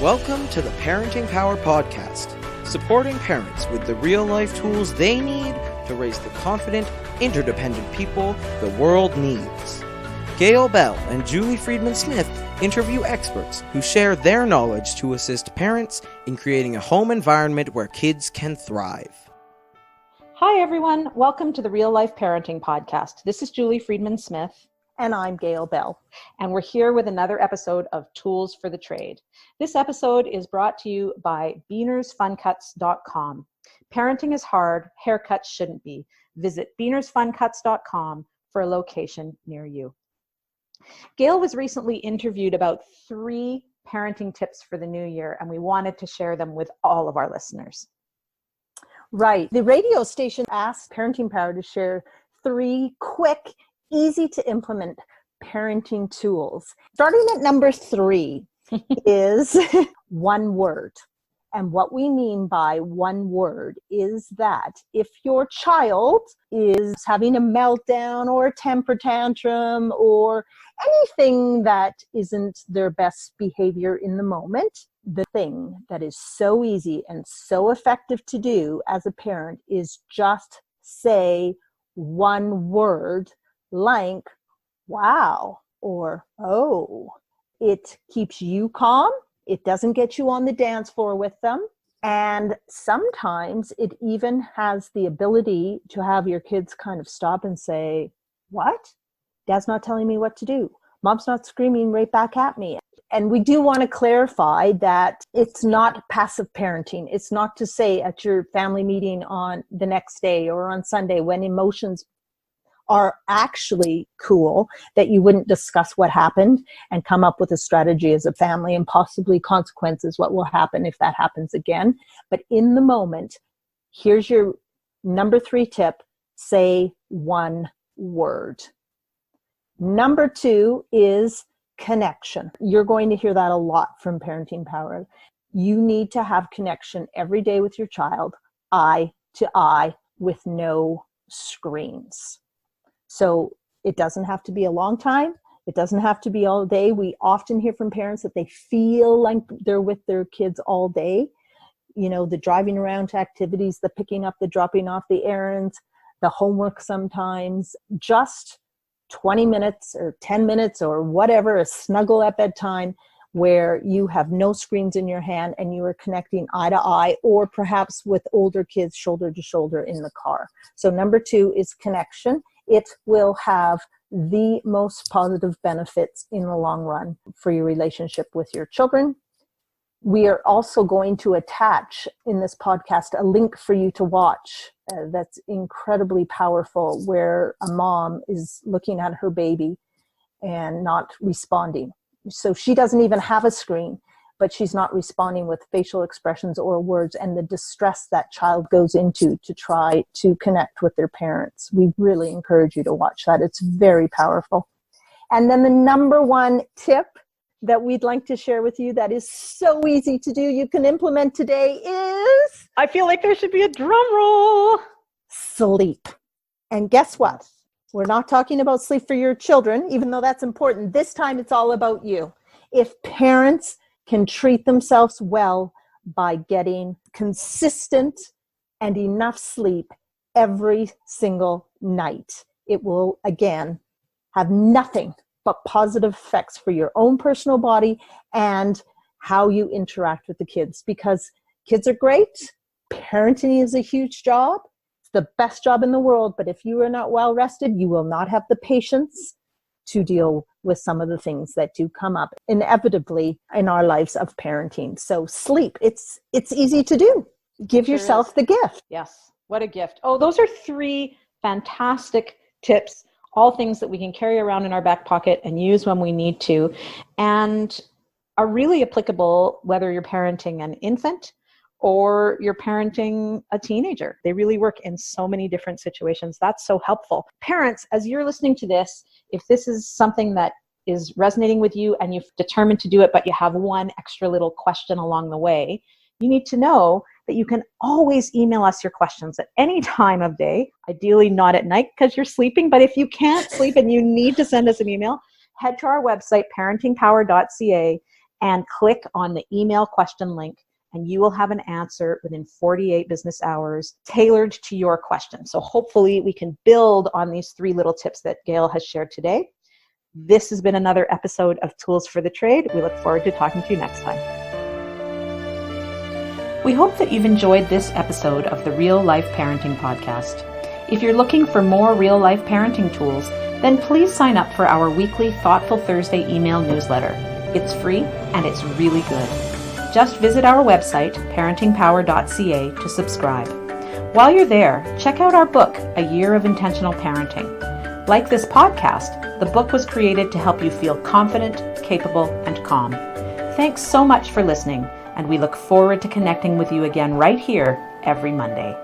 Welcome to the Parenting Power Podcast, supporting parents with the real-life tools they need to raise the confident, interdependent people the world needs. Gail Bell and Julie Friedman-Smith interview experts who share their knowledge to assist parents in creating a home environment where kids can thrive. Hi, everyone. Welcome to the Real Life Parenting Podcast. This is Julie Friedman-Smith. And I'm Gail Bell. And we're here with another episode of Tools for the Trade. This episode is brought to you by beanersfuncuts.com. Parenting is hard. Haircuts shouldn't be. Visit beanersfuncuts.com for a location near you. Gail was recently interviewed about 3 parenting tips for the new year, and we wanted to share them with all of our listeners. Right. The radio station asked Parenting Power to share 3 quick, easy to implement parenting tools. Starting at number 3 is one word. And what we mean by one word is that if your child is having a meltdown or a temper tantrum or anything that isn't their best behavior in the moment, the thing that is so easy and so effective to do as a parent is just say one word like, wow, or oh. It keeps you calm. It doesn't get you on the dance floor with them. And sometimes it even has the ability to have your kids kind of stop and say, what? Dad's not telling me what to do. Mom's not screaming right back at me. And we do want to clarify that it's not passive parenting. It's not to say at your family meeting on the next day or on Sunday when emotions are actually cool, that you wouldn't discuss what happened and come up with a strategy as a family and possibly consequences, what will happen if that happens again. But in the moment, here's your number 3 tip, say one word. Number 2 is connection. You're going to hear that a lot from Parenting Power. You need to have connection every day with your child, eye to eye, with no screens. So it doesn't have to be a long time. It doesn't have to be all day. We often hear from parents that they feel like they're with their kids all day. You know, the driving around to activities, the picking up, the dropping off, the errands, the homework sometimes. Just 20 minutes or 10 minutes or whatever, a snuggle at bedtime where you have no screens in your hand and you are connecting eye to eye, or perhaps with older kids shoulder to shoulder in the car. So number 2 is connection. It will have the most positive benefits in the long run for your relationship with your children. We are also going to attach in this podcast a link for you to watch that's incredibly powerful, where a mom is looking at her baby and not responding. So she doesn't even have a screen, but she's not responding with facial expressions or words, and the distress that child goes into to try to connect with their parents. We really encourage you to watch that. It's very powerful. And then the number 1 tip that we'd like to share with you that is so easy to do, you can implement today, is... I feel like there should be a drum roll. Sleep. And guess what? We're not talking about sleep for your children, even though that's important. This time it's all about you. If parents can treat themselves well by getting consistent and enough sleep every single night, it will, again, have nothing but positive effects for your own personal body and how you interact with the kids. Because kids are great. Parenting is a huge job. It's the best job in the world. But if you are not well rested, you will not have the patience to deal with some of the things that do come up inevitably in our lives of parenting. So sleep, it's easy to do. Give yourself the gift. Yes, what a gift. Oh, those are 3 fantastic tips, all things that we can carry around in our back pocket and use when we need to, and are really applicable whether you're parenting an infant or you're parenting a teenager. They really work in so many different situations. That's so helpful. Parents, as you're listening to this, if this is something that is resonating with you and you've determined to do it, but you have one extra little question along the way, you need to know that you can always email us your questions at any time of day, ideally not at night because you're sleeping. But if you can't sleep and you need to send us an email, head to our website, parentingpower.ca, and click on the email question link, and you will have an answer within 48 business hours tailored to your question. So hopefully we can build on these 3 little tips that Gail has shared today. This has been another episode of Tools for the Trade. We look forward to talking to you next time. We hope that you've enjoyed this episode of the Real Life Parenting Podcast. If you're looking for more real-life parenting tools, then please sign up for our weekly Thoughtful Thursday email newsletter. It's free and it's really good. Just visit our website, parentingpower.ca, to subscribe. While you're there, check out our book, A Year of Intentional Parenting. Like this podcast, the book was created to help you feel confident, capable, and calm. Thanks so much for listening, and we look forward to connecting with you again right here every Monday.